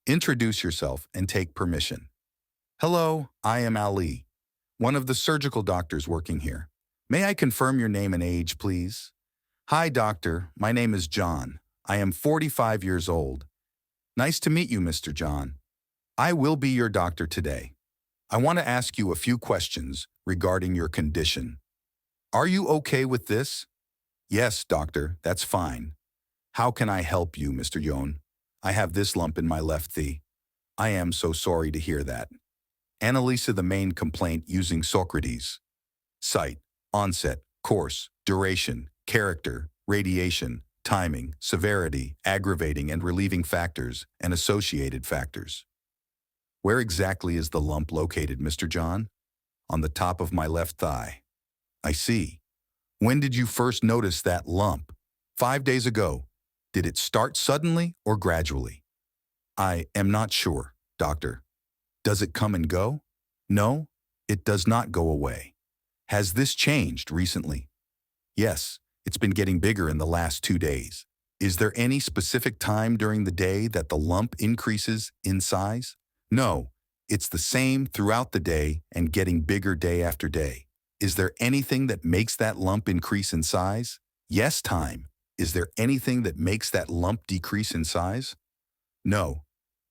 Introduce yourself and take permission. Hello, I am Ali, one of the surgical doctors working here. May I confirm your name and age, please? Hi, doctor. My name is John. I am 45 years old. Nice to meet you, Mr. John. I will be your doctor today. I want to ask you a few questions regarding your condition. Are you okay with this? Yes, doctor, that's fine. How can I help you, Mr. Yon? I have this lump in my left thigh. I am so sorry to hear that. Analysis of the main complaint using Socrates. Site, onset, course, duration, character, radiation, timing, severity, aggravating and relieving factors, and associated factors. Where exactly is the lump located, Mr. John? On the top of my left thigh. I see. When did you first notice that lump? 5 days ago. Did it start suddenly or gradually? I am not sure, doctor. Does it come and go? No, it does not go away. Has this changed recently? Yes, it's been getting bigger in the last 2 days. Is there any specific time during the day that the lump increases in size? No, it's the same throughout the day and getting bigger day after day. Is there anything that makes that lump increase in size? Yes, time. Is there anything that makes that lump decrease in size? No.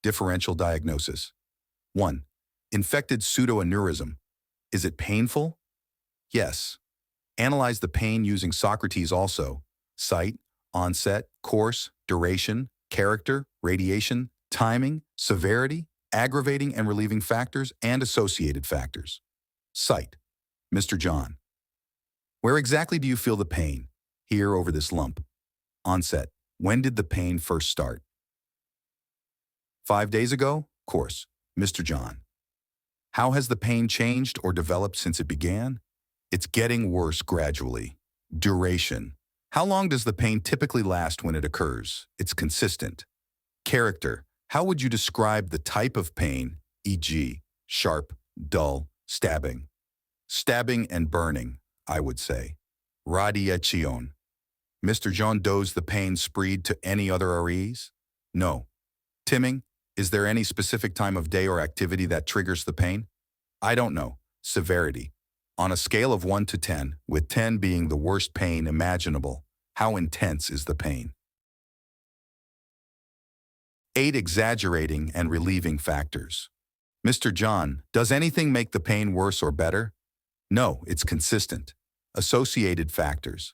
Differential diagnosis. 1. Infected pseudoaneurysm. Is it painful? Yes. Analyze the pain using Socrates also. Site, onset, course, duration, character, radiation, timing, severity, aggravating and relieving factors, and associated factors. Site. Mr. John. Where exactly do you feel the pain? Here over this lump. Onset. When did the pain first start? 5 days ago? Course. Mr. John. How has the pain changed or developed since it began? It's getting worse gradually. Duration. How long does the pain typically last when it occurs? It's consistent. Character. How would you describe the type of pain, e.g., sharp, dull, stabbing? Stabbing and burning, I would say. Radiation. Mr. John, does the pain spread to any other areas? No. Timming, is there any specific time of day or activity that triggers the pain? I don't know. Severity. On a scale of 1 to 10, with 10 being the worst pain imaginable, how intense is the pain? 8. Exaggerating and relieving factors. Mr. John, does anything make the pain worse or better? No, it's consistent. Associated factors.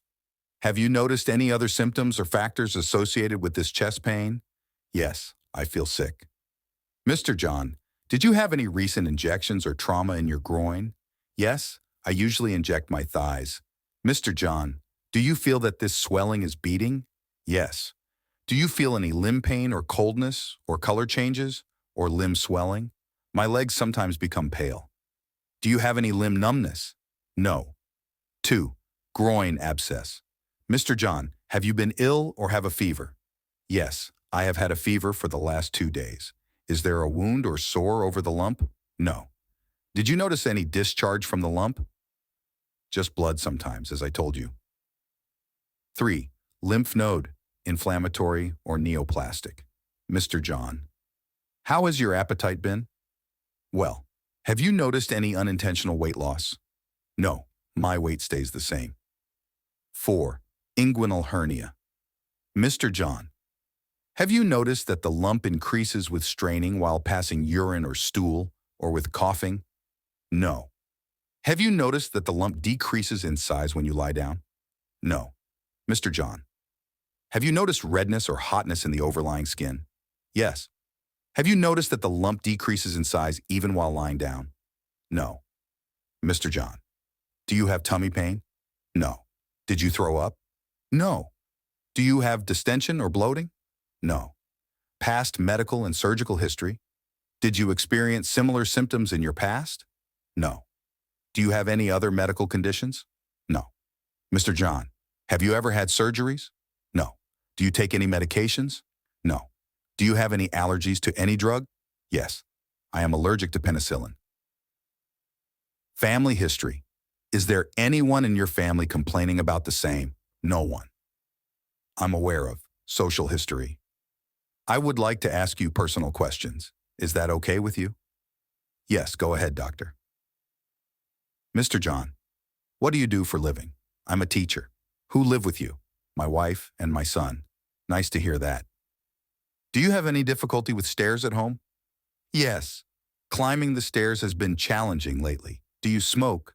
Have you noticed any other symptoms or factors associated with this chest pain? Yes, I feel sick. Mr. John, did you have any recent injections or trauma in your groin? Yes, I usually inject my thighs. Mr. John, do you feel that this swelling is beating? Yes. Do you feel any limb pain or coldness or color changes or limb swelling? My legs sometimes become pale. Do you have any limb numbness? No. 2. Groin abscess. Mr. John, have you been ill or have a fever? Yes, I have had a fever for the last 2 days. Is there a wound or sore over the lump? No. Did you notice any discharge from the lump? Just blood sometimes, as I told you. 3. Lymph node, inflammatory or neoplastic. Mr. John, how has your appetite been? Well, have you noticed any unintentional weight loss? No, my weight stays the same. 4. Inguinal hernia. Mr. John, have you noticed that the lump increases with straining while passing urine or stool or with coughing? No. Have you noticed that the lump decreases in size when you lie down? No. Mr. John, have you noticed redness or hotness in the overlying skin? Yes. Have you noticed that the lump decreases in size even while lying down? No. Mr. John, do you have tummy pain? No. Did you throw up? No. Do you have distension or bloating? No. Past medical and surgical history? Did you experience similar symptoms in your past? No. Do you have any other medical conditions? No. Mr. John, have you ever had surgeries? No. Do you take any medications? No. Do you have any allergies to any drug? Yes. I am allergic to penicillin. Family history. Is there anyone in your family complaining about the same? No one. I'm aware of. Social history. I would like to ask you personal questions. Is that okay with you? Yes, go ahead, doctor. Mr. John, what do you do for living? I'm a teacher. Who live with you? My wife and my son. Nice to hear that. Do you have any difficulty with stairs at home? Yes. Climbing the stairs has been challenging lately. Do you smoke?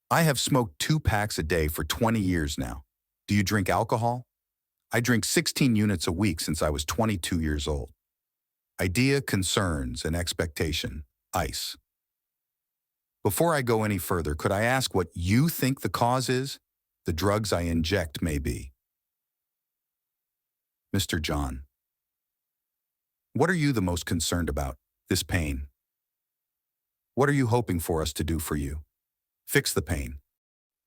I have smoked 2 packs a day for 20 years now. Do you drink alcohol? I drink 16 units a week since I was 22 years old. Idea, concerns, and expectation. ICE. Before I go any further, could I ask what you think the cause is? The drugs I inject may be. Mr. John, what are you the most concerned about? This pain. What are you hoping for us to do for you? Fix the pain.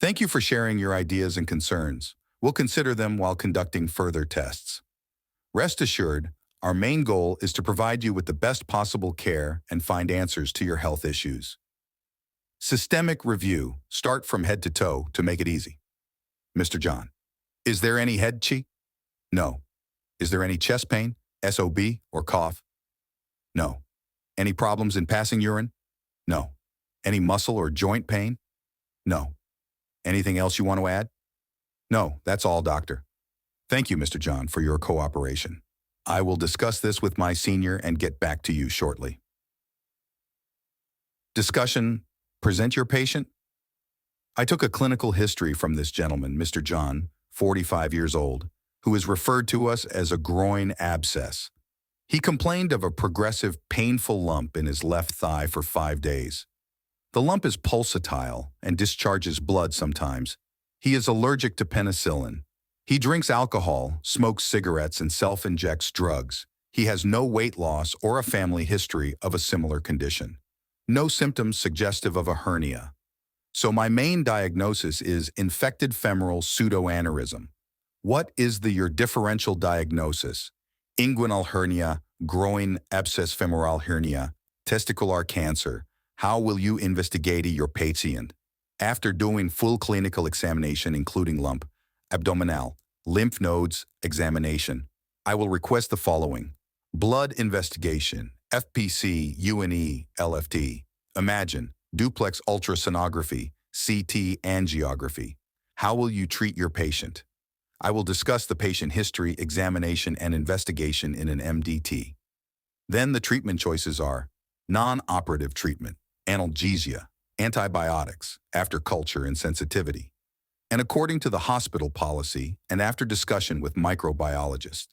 Thank you for sharing your ideas and concerns. We'll consider them while conducting further tests. Rest assured, our main goal is to provide you with the best possible care and find answers to your health issues. Systemic review. Start from head to toe to make it easy. Mr. John, is there any head chi? No. Is there any chest pain, SOB, or cough? No. Any problems in passing urine? No. Any muscle or joint pain? No. Anything else you want to add? No, that's all, doctor. Thank you, Mr. John, for your cooperation. I will discuss this with my senior and get back to you shortly. Discussion. Present your patient. I took a clinical history from this gentleman, Mr. John, 45 years old, who is referred to us as a groin abscess. He complained of a progressive, painful lump in his left thigh for 5 days. The lump is pulsatile and discharges blood sometimes. He is allergic to penicillin. He drinks alcohol, smokes cigarettes, and self-injects drugs. He has no weight loss or a family history of a similar condition. No symptoms suggestive of a hernia. So my main diagnosis is infected femoral pseudoaneurysm. What is your differential diagnosis? Inguinal hernia, groin abscess femoral hernia, testicular cancer. How will you investigate your patient? After doing full clinical examination including lump, abdominal, lymph nodes examination, I will request the following. Blood investigation, FPC, UNE, LFT. Imagine, duplex ultrasonography, CT angiography. How will you treat your patient? I will discuss the patient history, examination, and investigation in an MDT. Then the treatment choices are non-operative treatment, analgesia, antibiotics, after culture and sensitivity, and according to the hospital policy and after discussion with microbiologist.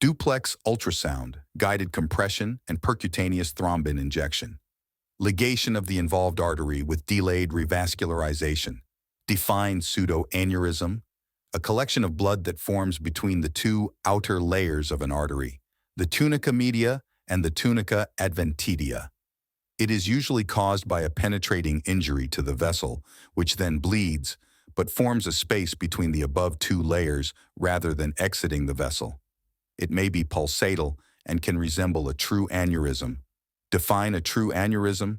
Duplex ultrasound, guided compression, and percutaneous thrombin injection. Ligation of the involved artery with delayed revascularization. Defined pseudoaneurysm, a collection of blood that forms between the 2 outer layers of an artery, the tunica media and the tunica adventitia. It is usually caused by a penetrating injury to the vessel, which then bleeds, but forms a space between the above 2 layers rather than exiting the vessel. It may be pulsatal and can resemble a true aneurysm. Define a true aneurysm.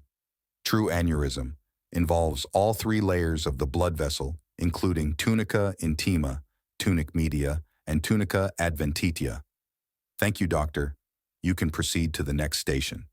True aneurysm involves all 3 layers of the blood vessel, including tunica intima, tunic media, and tunica adventitia. Thank you, doctor. You can proceed to the next station.